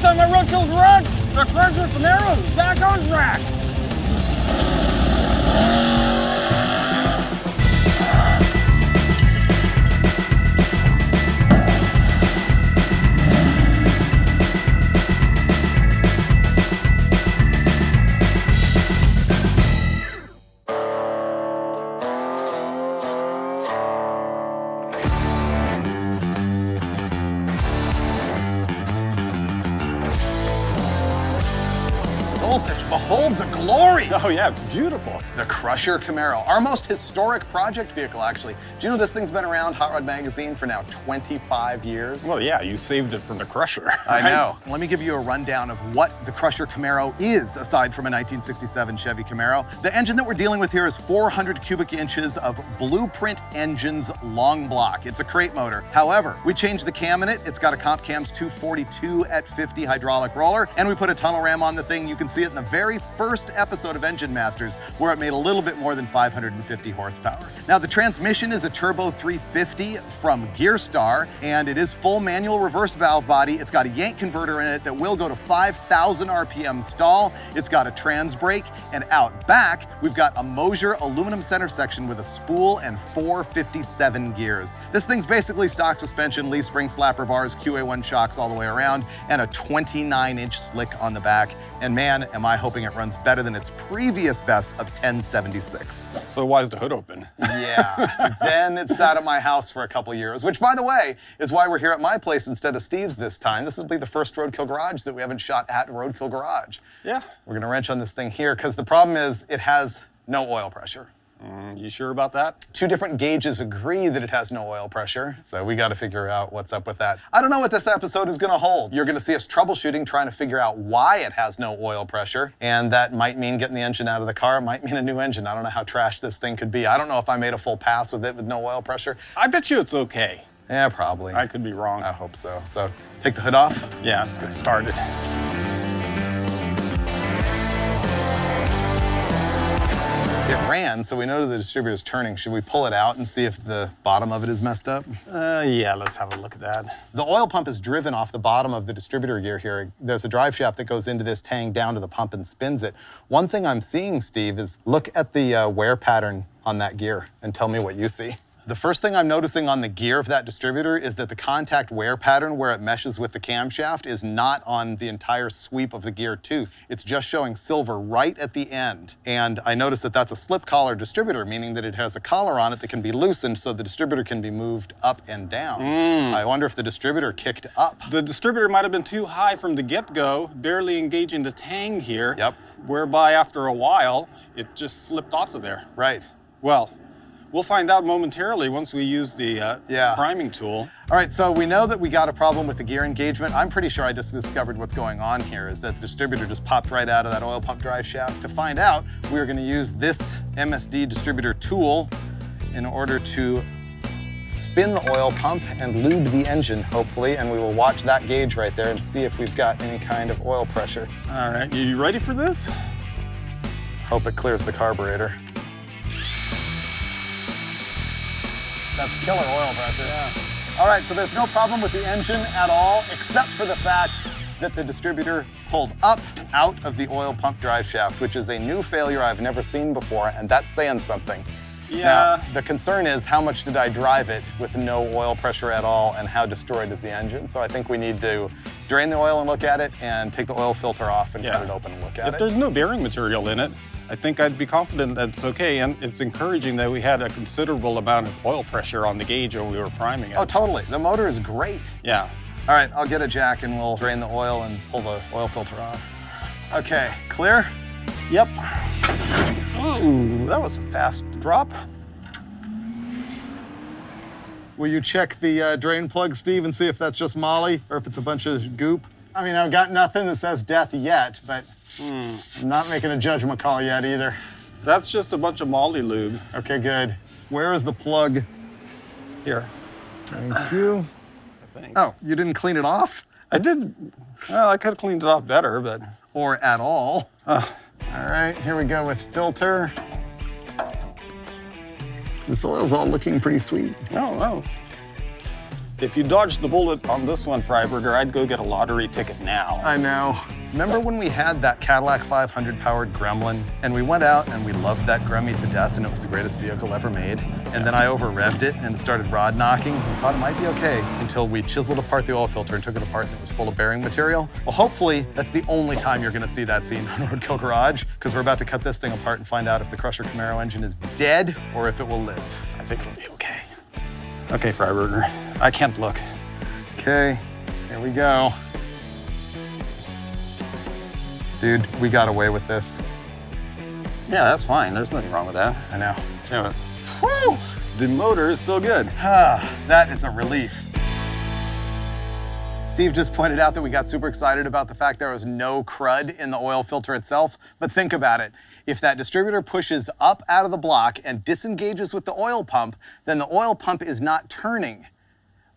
time at Roadkill Garage, the Crusher Camaro is back on track. Behold the glory! Oh yeah, it's beautiful. The Crusher Camaro, our most historic project vehicle, actually. Do you know this thing's been around Hot Rod Magazine for now 25 years? Well, yeah, you saved it from the Crusher. I know. Let me give you a rundown of what the Crusher Camaro is, aside from a 1967 Chevy Camaro. The engine that we're dealing with here is 400 cubic inches of Blueprint Engines long block. It's a crate motor. However, we changed the cam in it. It's got a Comp Cams 242 at 50 hydraulic roller, and we put a tunnel ram on the thing. You can see it in the very first episode of Engine Masters, where it made a little bit more than 550 horsepower. Now, the transmission is a Turbo 350 from Gearstar, and it is full manual reverse valve body. It's got a yank converter in it that will go to 5,000 RPM stall. It's got a trans brake, and out back, we've got a Mosier aluminum center section with a spool and 457 gears. This thing's basically stock suspension, leaf spring slapper bars, QA1 shocks all the way around, and a 29-inch slick on the back. And man, am I hoping it runs better than its previous best of 1076. So why is the hood open? Yeah, then it sat at my house for a couple years, which, by the way, is why we're here at my place instead of Steve's this time. This will be the first Roadkill Garage that we haven't shot at Roadkill Garage. Yeah. We're gonna wrench on this thing here because the problem is it has no oil pressure. You sure about that? Two different gauges agree that it has no oil pressure, so we got to figure out what's up with that. I don't know what this episode is going to hold. You're going to see us troubleshooting, trying to figure out why it has no oil pressure, and that might mean getting the engine out of the car. It might mean a new engine. I don't know how trash this thing could be. I don't know if I made a full pass with it with no oil pressure. I bet you it's okay. Yeah, probably. I could be wrong. I hope so. So take the hood off. Yeah, let's get started. It ran, so we know that the distributor's turning. Should we pull it out and see if the bottom of it is messed up? Yeah, let's have a look at that. The oil pump is driven off the bottom of the distributor gear here. There's a drive shaft that goes into this tang down to the pump and spins it. One thing I'm seeing, Steve, is look at the wear pattern on that gear and tell me what you see. The first thing I'm noticing on the gear of that distributor is that the contact wear pattern where it meshes with the camshaft is not on the entire sweep of the gear tooth. It's just showing silver right at the end. And I noticed that that's a slip collar distributor, meaning that it has a collar on it that can be loosened so the distributor can be moved up and down. I wonder if the distributor kicked up. The distributor might have been too high from the get-go, barely engaging the tang here. Yep. Whereby after a while, it just slipped off of there. Right. Well, we'll find out momentarily once we use the priming tool. All right, so we know that we got a problem with the gear engagement. I'm pretty sure I just discovered what's going on here is that the distributor just popped right out of that oil pump drive shaft. To find out, we're gonna use this MSD distributor tool in order to spin the oil pump and lube the engine, hopefully, and we will watch that gauge right there and see if we've got any kind of oil pressure. All right, you ready for this? Hope it clears the carburetor. That's killer oil pressure. Yeah. All right, so there's no problem with the engine at all, except for the fact that the distributor pulled up out of the oil pump drive shaft, which is a new failure I've never seen before, and that's saying something. Yeah. Now, the concern is how much did I drive it with no oil pressure at all, and how destroyed is the engine? So I think we need to drain the oil and look at it, and take the oil filter off and cut it open and look at it. If there's no bearing material in it, I think I'd be confident that it's okay, and it's encouraging that we had a considerable amount of oil pressure on the gauge when we were priming it. Oh, totally. The motor is great. Yeah. All right, I'll get a jack and we'll drain the oil and pull the oil filter off. Okay, clear? Yep. Ooh, that was a fast drop. Will you check the drain plug, Steve, and see if that's just moly or if it's a bunch of goop? I mean, I've got nothing that says death yet, but I'm not making a judgment call yet either. That's just a bunch of moly lube. Okay, good. Where is the plug? Here. Thank you. I think. Oh, you didn't clean it off? I did. Well, I could have cleaned it off better, but. Or at all. All right, here we go with filter. This oil's all looking pretty sweet. Oh, If you dodged the bullet on this one, Freiberger, I'd go get a lottery ticket now. I know. Remember when we had that Cadillac 500 powered Gremlin and we went out and we loved that Gremmy to death and it was the greatest vehicle ever made? And then I over-revved it and it started rod knocking. We thought it might be okay until we chiseled apart the oil filter and took it apart and it was full of bearing material. Well, hopefully that's the only time you're gonna see that scene on Roadkill Garage, because we're about to cut this thing apart and find out if the Crusher Camaro engine is dead or if it will live. I think it'll be okay. Okay, Freiberger, I can't look. Okay, here we go. Dude, we got away with this. Yeah, that's fine. There's nothing wrong with that. I know. Yeah, woo! The motor is still good. That is a relief. Steve just pointed out that we got super excited about the fact there was no crud in the oil filter itself, but think about it. If that distributor pushes up out of the block and disengages with the oil pump, then the oil pump is not turning,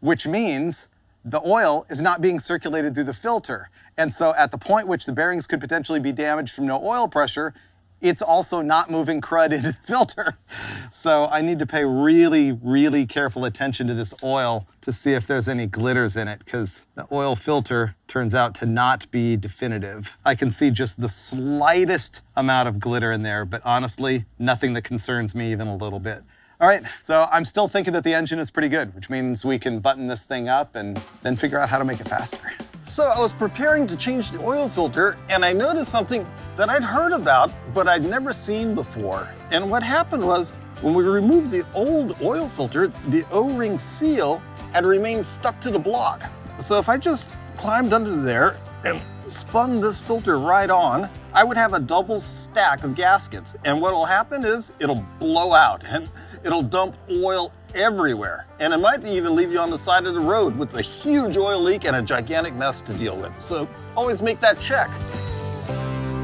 which means the oil is not being circulated through the filter. And so at the point which the bearings could potentially be damaged from no oil pressure, it's also not moving crud into the filter. So I need to pay really, really careful attention to this oil to see if there's any glitters in it, because the oil filter turns out to not be definitive. I can see just the slightest amount of glitter in there, but honestly, nothing that concerns me even a little bit. All right, so I'm still thinking that the engine is pretty good, which means we can button this thing up and then figure out how to make it faster. So I was preparing to change the oil filter and I noticed something that I'd heard about, but I'd never seen before. And what happened was, when we removed the old oil filter, the O-ring seal had remained stuck to the block. So if I just climbed under there and spun this filter right on, I would have a double stack of gaskets. And what will happen is it'll blow out and it'll dump oil everywhere. And it might even leave you on the side of the road with a huge oil leak and a gigantic mess to deal with. So always make that check.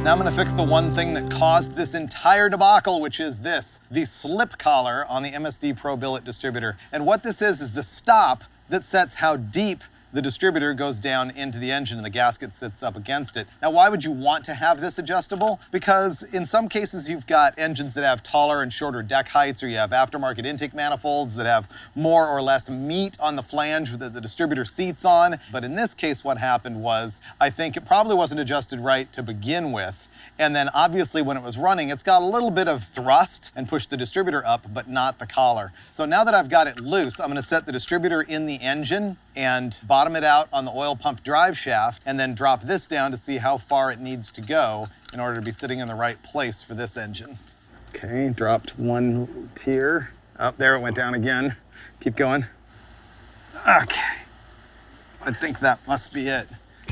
Now I'm gonna fix the one thing that caused this entire debacle, which is this, the slip collar on the MSD Pro Billet distributor. And what this is the stop that sets how deep the distributor goes down into the engine and the gasket sits up against it. Now, why would you want to have this adjustable? Because in some cases you've got engines that have taller and shorter deck heights, or you have aftermarket intake manifolds that have more or less meat on the flange that the distributor seats on. But in this case, what happened was, I think it probably wasn't adjusted right to begin with. And then obviously when it was running, it's got a little bit of thrust and pushed the distributor up, but not the collar. So now that I've got it loose, I'm gonna set the distributor in the engine and bottom it out on the oil pump drive shaft, and then drop this down to see how far it needs to go in order to be sitting in the right place for this engine. Okay, dropped one tier. Up there, it went down again. Keep going. Okay, I think that must be it.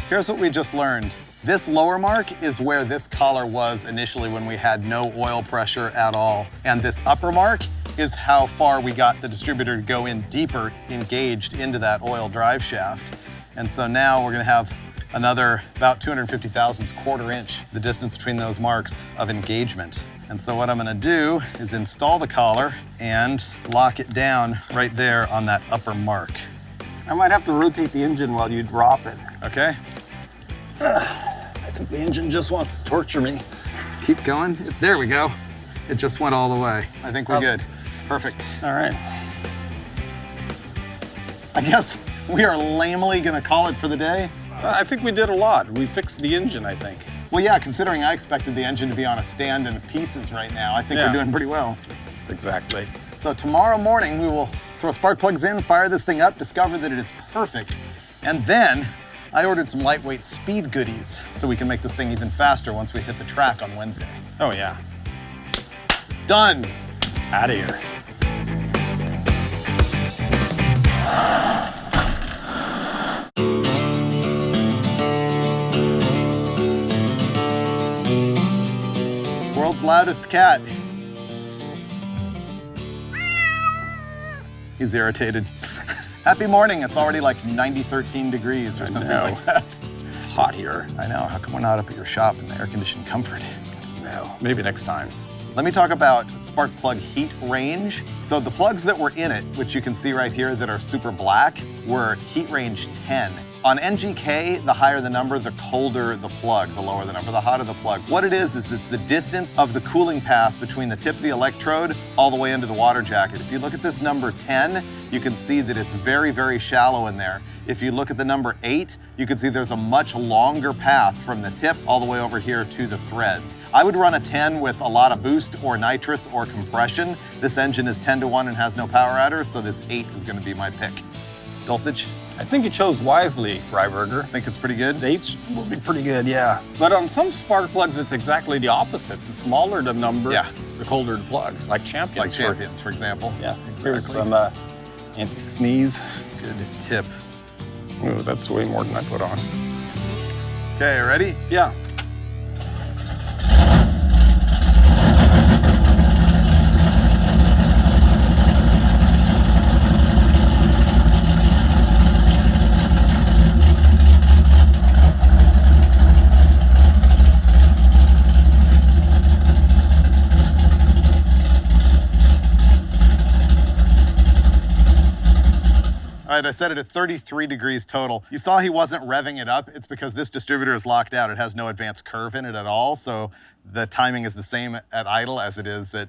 Here's what we just learned. This lower mark is where this collar was initially when we had no oil pressure at all. And this upper mark is how far we got the distributor to go in deeper, engaged into that oil drive shaft. And so now we're gonna have another about 250 thousandths, quarter inch, the distance between those marks of engagement. And so what I'm gonna do is install the collar and lock it down right there on that upper mark. I might have to rotate the engine while you drop it. Okay? I think the engine just wants to torture me. Keep going. There we go. It just went all the way. I think we're good. Perfect. All right. I guess we are lamely gonna call it for the day. I think we did a lot. We fixed the engine, I think. Well, yeah, considering I expected the engine to be on a stand in pieces right now, I think we're doing pretty well. Exactly. So tomorrow morning, we will throw spark plugs in, fire this thing up, discover that it's perfect, and then I ordered some lightweight speed goodies so we can make this thing even faster once we hit the track on Wednesday. Oh, yeah. Done. Out of here. World's loudest cat. He's irritated. Happy morning. It's already like 13 degrees or something like that. It's hot here. I know. How come we're not up at your shop in the air-conditioned comfort? No, maybe next time. Let me talk about spark plug heat range. So the plugs that were in it, which you can see right here that are super black, were heat range 10. On NGK, the higher the number, the colder the plug, the lower the number, the hotter the plug. What it is it's the distance of the cooling path between the tip of the electrode all the way into the water jacket. If you look at this number 10, you can see that it's very, very shallow in there. If you look at the number 8, you can see there's a much longer path from the tip all the way over here to the threads. I would run a 10 with a lot of boost or nitrous or compression. This engine is 10-to-1 and has no power adder, so this 8 is gonna be my pick. Dulcich? I think you chose wisely, Freiberger. Think it's pretty good? The 8 will be pretty good, yeah. But on some spark plugs, it's exactly the opposite. The smaller the number, the colder the plug, like Champions. Like Champions, for example. Yeah, exactly. Here's some anti-sneeze. Good tip. Ooh, that's way more than I put on. Okay, ready? Yeah. All right, I set it at 33 degrees total. You saw he wasn't revving it up. It's because this distributor is locked out. It has no advanced curve in it at all. So the timing is the same at idle as it is at,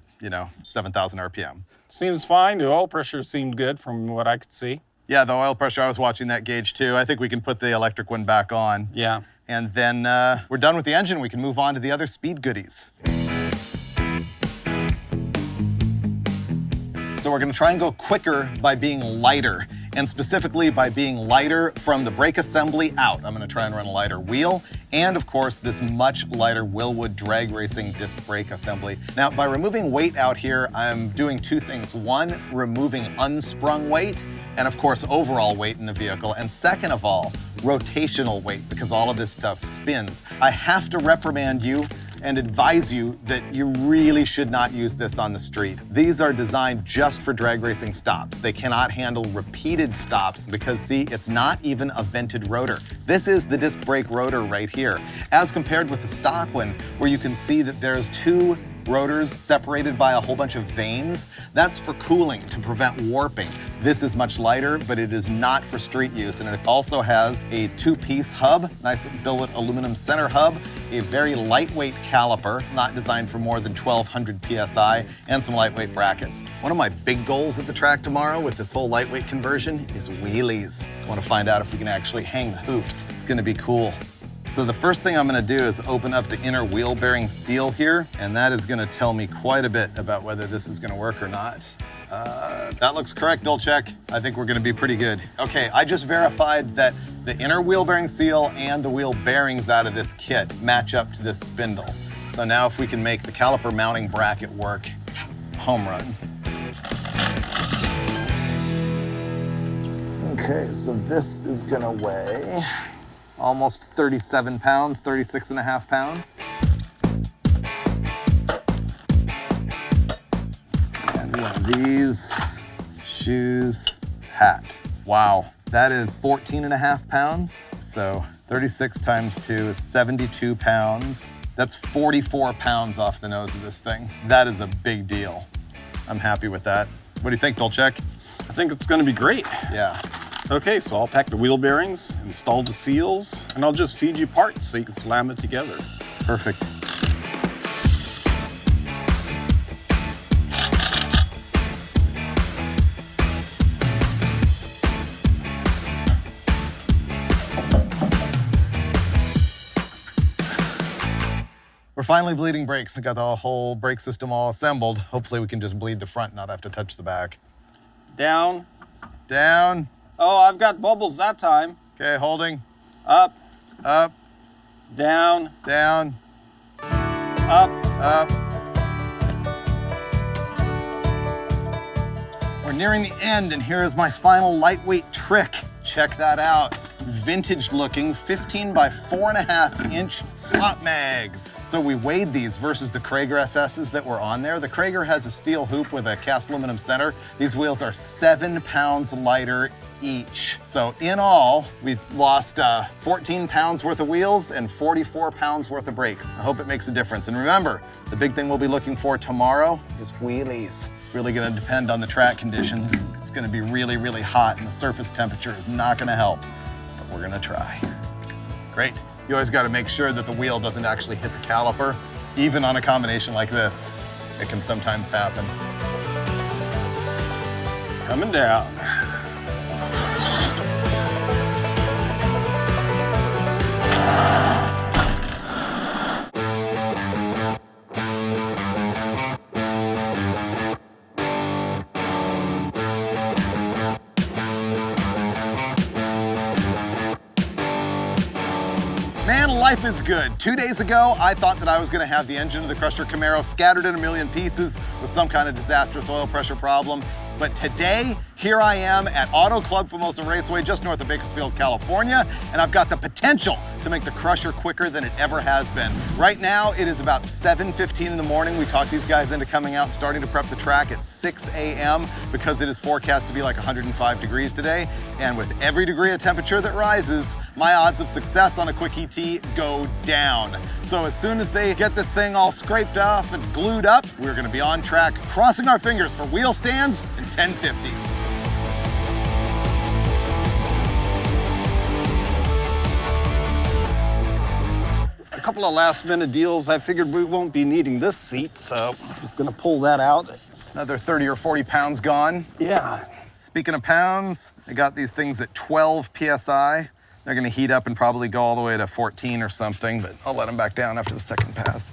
7,000 RPM. Seems fine. The oil pressure seemed good from what I could see. Yeah, the oil pressure, I was watching that gauge too. I think we can put the electric one back on. Yeah. And then we're done with the engine. We can move on to the other speed goodies. So we're gonna try and go quicker by being lighter, and specifically by being lighter from the brake assembly out. I'm gonna try and run a lighter wheel, and of course, this much lighter Wilwood drag racing disc brake assembly. Now, by removing weight out here, I'm doing two things. One, removing unsprung weight, and of course, overall weight in the vehicle. And second of all, rotational weight, because all of this stuff spins. I have to reprimand you and advise you that you really should not use this on the street. These are designed just for drag racing stops. They cannot handle repeated stops because, see, it's not even a vented rotor. This is the disc brake rotor right here, as compared with the stock one, where you can see that there's two rotors separated by a whole bunch of vanes. That's for cooling, to prevent warping. This is much lighter, but it is not for street use. And it also has a two-piece hub, nice billet aluminum center hub, a very lightweight caliper, not designed for more than 1,200 PSI, and some lightweight brackets. One of my big goals at the track tomorrow with this whole lightweight conversion is wheelies. I want to find out if we can actually hang the hoops. It's gonna be cool. So the first thing I'm gonna do is open up the inner wheel bearing seal here, and that is gonna tell me quite a bit about whether this is gonna work or not. That looks correct, Dulcich. I think we're gonna be pretty good. Okay, I just verified that the inner wheel bearing seal and the wheel bearings out of this kit match up to this spindle. So now if we can make the caliper mounting bracket work, home run. Okay, so this is gonna weigh almost 37 pounds, 36.5 pounds. And one of these, shoes, hat. Wow, that is 14.5 pounds. So 36 times 2 is 72 pounds. That's 44 pounds off the nose of this thing. That is a big deal. I'm happy with that. What do you think, Dulcich? I think it's gonna be great. Yeah. Okay, so I'll pack the wheel bearings, install the seals, and I'll just feed you parts so you can slam it together. Perfect. We're finally bleeding brakes. I got the whole brake system all assembled. Hopefully we can just bleed the front, not have to touch the back. Down. Down. Oh, I've got bubbles that time. Okay, holding. Up. Up. Down. Down. Up. Up. We're nearing the end, and here is my final lightweight trick. Check that out. Vintage looking 15 by 4.5 inch slot mags. So we weighed these versus the Krager SS's that were on there. The Krager has a steel hoop with a cast aluminum center. These wheels are 7 pounds lighter each. So in all, we've lost 14 pounds worth of wheels and 44 pounds worth of brakes. I hope it makes a difference. And remember, the big thing we'll be looking for tomorrow is wheelies. It's really gonna depend on the track conditions. It's gonna be really, really hot and the surface temperature is not gonna help. But we're gonna try. Great. You always gotta make sure that the wheel doesn't actually hit the caliper. Even on a combination like this, it can sometimes happen. Coming down. Man, life is good. 2 days ago, I thought that I was gonna have the engine of the Crusher Camaro scattered in a million pieces with some kind of disastrous oil pressure problem. But today, here I am at Auto Club Famosa Raceway, just north of Bakersfield, California, and I've got the potential to make the Crusher quicker than it ever has been. Right now, it is about 7:15 in the morning. We talked these guys into coming out and starting to prep the track at 6 a.m. because it is forecast to be like 105 degrees today. And with every degree of temperature that rises, my odds of success on a quick ET go down. So as soon as they get this thing all scraped off and glued up, we're gonna be on track, crossing our fingers for wheel stands and 1050s. A couple of last minute deals. I figured we won't be needing this seat, so I'm just gonna pull that out. Another 30 or 40 pounds gone. Yeah. Speaking of pounds, I got these things at 12 PSI. They're gonna heat up and probably go all the way to 14 or something, but I'll let them back down after the second pass.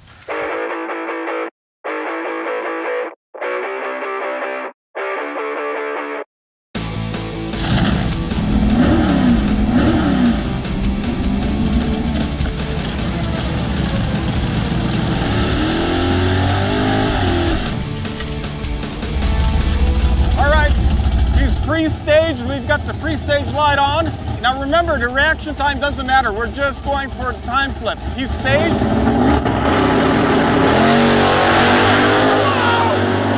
Pre-stage, we've got the pre-stage light on. Now remember, the reaction time doesn't matter. We're just going for a time slip. He's staged.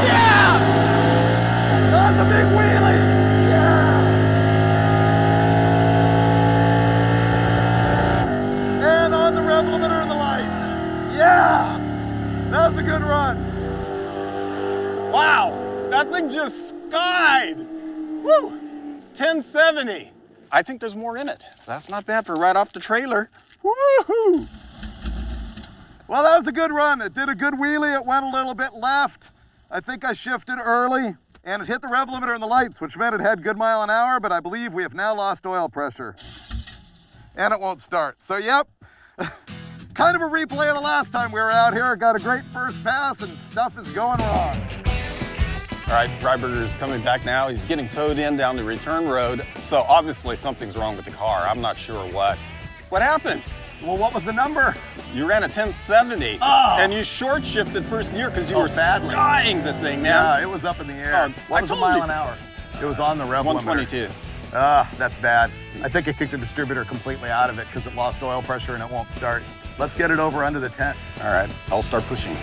Yeah! That's a big wheelie! Yeah! And on the rev limiter and the lights. Yeah! That was a good run. Wow, that thing just skied. Woo! 1070. I think there's more in it. That's not bad for right off the trailer. Woohoo! Well, that was a good run. It did a good wheelie. It went a little bit left. I think I shifted early, and it hit the rev limiter and the lights, which meant it had good mile an hour, but I believe we have now lost oil pressure. And it won't start. So, yep. Kind of a replay of the last time we were out here. Got a great first pass, and stuff is going wrong. All right, Freiberger is coming back now. He's getting towed in down the return road. So obviously something's wrong with the car. I'm not sure what. What happened? Well, what was the number? You ran a 1070, and you short shifted first gear because you were skying the thing, man. Yeah, it was up in the air. What was a mile an hour? It was on the rev limiter. 122. That's bad. I think it kicked the distributor completely out of it because it lost oil pressure and it won't start. Let's get it over under the tent. All right, I'll start pushing.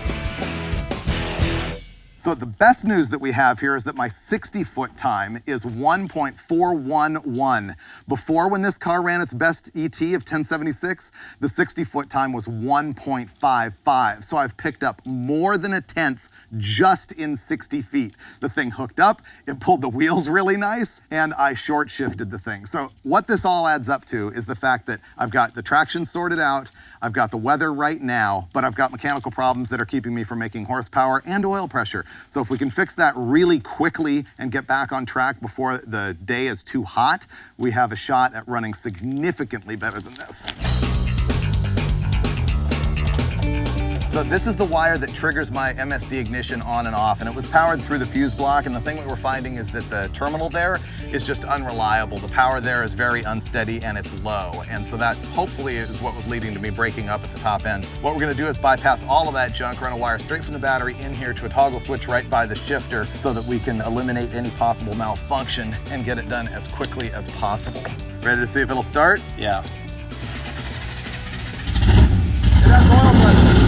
So the best news that we have here is that my 60-foot time is 1.411. Before, when this car ran its best ET of 1076, the 60-foot time was 1.55. So I've picked up more than a tenth just in 60 feet. The thing hooked up, it pulled the wheels really nice, and I short shifted the thing. So what this all adds up to is the fact that I've got the traction sorted out, I've got the weather right now, but I've got mechanical problems that are keeping me from making horsepower and oil pressure. So if we can fix that really quickly and get back on track before the day is too hot, we have a shot at running significantly better than this. So this is the wire that triggers my MSD ignition on and off, and it was powered through the fuse block, and the thing that we're finding is that the terminal there is just unreliable. The power there is very unsteady and it's low, and so that hopefully is what was leading to me breaking up at the top end. What we're gonna do is bypass all of that junk, run a wire straight from the battery in here to a toggle switch right by the shifter so that we can eliminate any possible malfunction and get it done as quickly as possible. Ready to see if it'll start? Yeah. It has oil pressure.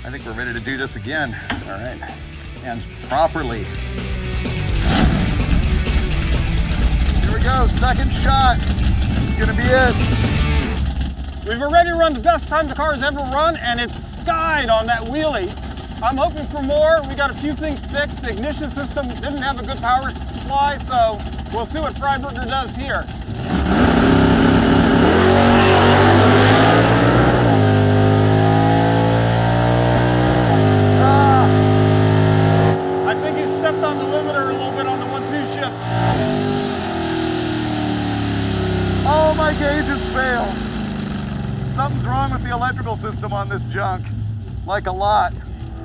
I think we're ready to do this again. All right, and properly. Here we go, second shot. It's gonna be it. We've already run the best time the car has ever run, and it skied on that wheelie. I'm hoping for more. We got a few things fixed. The ignition system didn't have a good power supply, so we'll see what Freiberger does here. I think he stepped on the limiter a little bit on the 1-2 shift. Oh, my gauges failed. Something's wrong with the electrical system on this junk. Like a lot.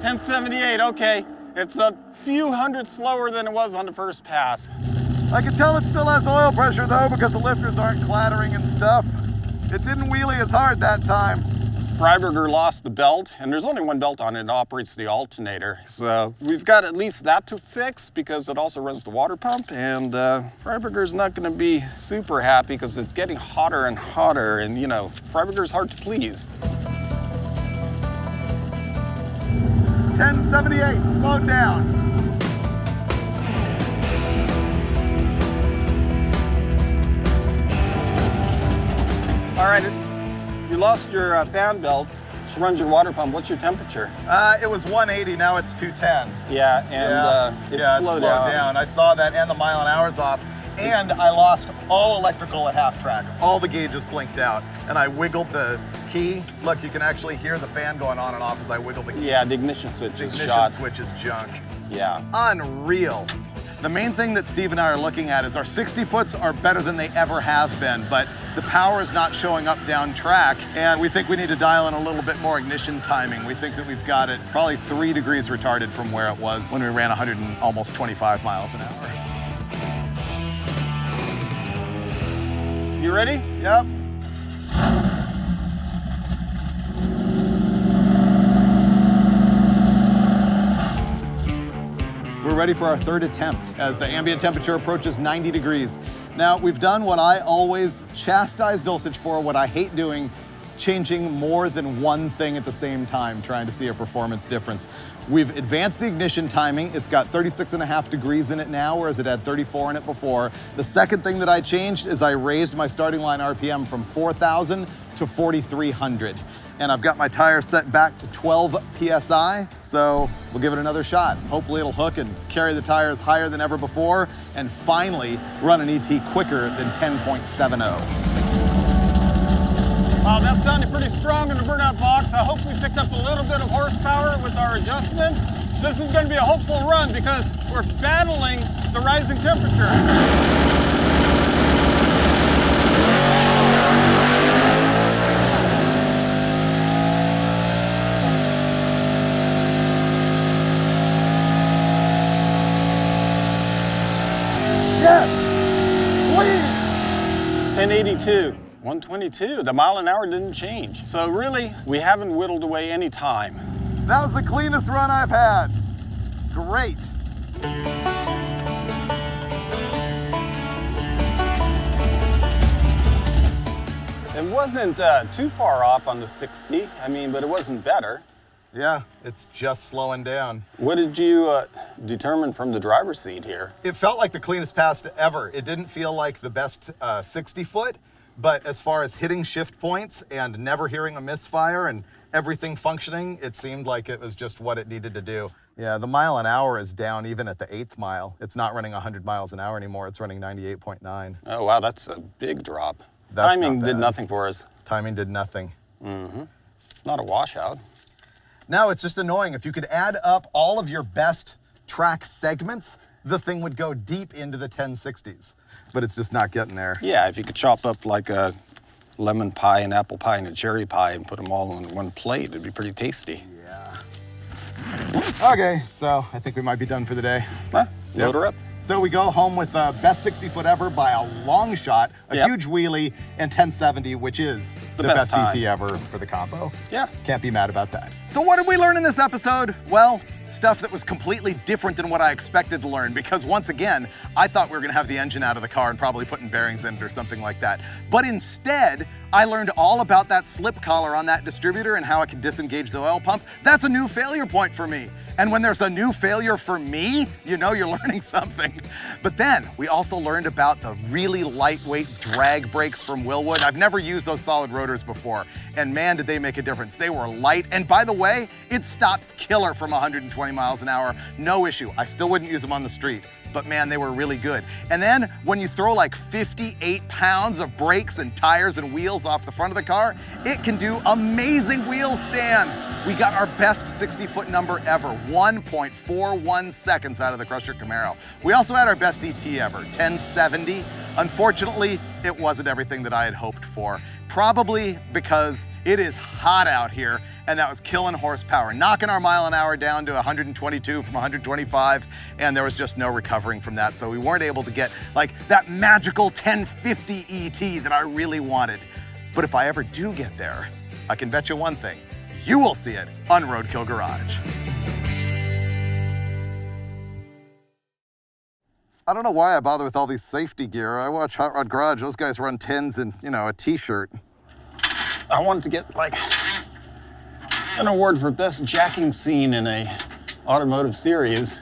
1078, okay. It's a few hundred slower than it was on the first pass. I can tell it still has oil pressure though because the lifters aren't clattering and stuff. It didn't wheelie as hard that time. Freiberger lost the belt, and there's only one belt on it. It operates the alternator. So we've got at least that to fix because it also runs the water pump, and Freiberger's not gonna be super happy because it's getting hotter and hotter, and you know, Freiberger's hard to please. 1078, slowed down. All right, you lost your fan belt, which runs your water pump. What's your temperature? It was 180, now it's 210. Yeah, and it slowed down. I saw that, and the mile an hour's off. And I lost all electrical at half track. All the gauges blinked out, and I wiggled the key. Look, you can actually hear the fan going on and off as I wiggle the key. Yeah, the ignition switch The is ignition shot. switch is junk. Yeah. Unreal. The main thing that Steve and I are looking at is our 60-foots are better than they ever have been, but the power is not showing up down track, and we think we need to dial in a little bit more ignition timing. We think that we've got it probably 3 degrees retarded from where it was when we ran 100 and almost 25 miles an hour. You ready? Yep. We're ready for our third attempt as the ambient temperature approaches 90 degrees. Now, we've done what I always chastise Dulcich for, what I hate doing, changing more than one thing at the same time, trying to see a performance difference. We've advanced the ignition timing. It's got 36.5 degrees in it now, whereas it had 34 in it before. The second thing that I changed is I raised my starting line RPM from 4,000 to 4,300. And I've got my tire set back to 12 PSI, so we'll give it another shot. Hopefully it'll hook and carry the tires higher than ever before, and finally run an ET quicker than 10.70. Wow, that sounded pretty strong in the burnout box. I hope we picked up a little bit of horsepower with our adjustment. This is going to be a hopeful run because we're battling the rising temperature. Yes, please. 1082, 122. The mile an hour didn't change. So really, we haven't whittled away any time. That was the cleanest run I've had. Great. It wasn't too far off on the 60. I mean, but it wasn't better. Yeah, it's just slowing down. What did you determine from the driver's seat here? It felt like the cleanest pass ever. It didn't feel like the best 60-foot, but as far as hitting shift points and never hearing a misfire and everything functioning, it seemed like it was just what it needed to do. Yeah, the mile an hour is down even at the 8th mile. It's not running 100 miles an hour anymore. It's running 98.9. Oh, wow, that's a big drop. That's Timing not did bad. nothing for us. Timing did nothing. Mm-hmm. Not a washout. No, it's just annoying. If you could add up all of your best track segments, the thing would go deep into the 1060s, but it's just not getting there. Yeah, if you could chop up like a lemon pie, an apple pie, and a cherry pie and put them all on one plate, it'd be pretty tasty. Yeah. Okay, so I think we might be done for the day. Huh? Load her up. So we go home with the best 60-foot ever by a long shot, a huge wheelie, and 1070, which is the best time. TT ever for the combo. Yeah. Can't be mad about that. So what did we learn in this episode? Well, stuff that was completely different than what I expected to learn, because once again, I thought we were gonna have the engine out of the car and probably putting bearings in it or something like that. But instead, I learned all about that slip collar on that distributor and how I could disengage the oil pump. That's a new failure point for me. And when there's a new failure for me, you know you're learning something. But then we also learned about the really lightweight drag brakes from Willwood. I've never used those solid rotors before, and man, did they make a difference. They were light, and by the way, it stops killer from 120 miles an hour, no issue. I still wouldn't use them on the street, but man, they were really good. And then when you throw like 58 pounds of brakes and tires and wheels off the front of the car, it can do amazing wheel stands. We got our best 60-foot number ever, 1.41 seconds out of the Crusher Camaro. We also had our best ET ever, 1070. Unfortunately, it wasn't everything that I had hoped for. Probably because it is hot out here, and that was killing horsepower, knocking our mile an hour down to 122 from 125, and there was just no recovering from that, so we weren't able to get like that magical 1050 ET that I really wanted. But if I ever do get there, I can bet you one thing, you will see it on Roadkill Garage. I don't know why I bother with all these safety gear. I watch Hot Rod Garage, those guys run 10s and, you know, a t-shirt. I wanted to get like an award for best jacking scene in a automotive series.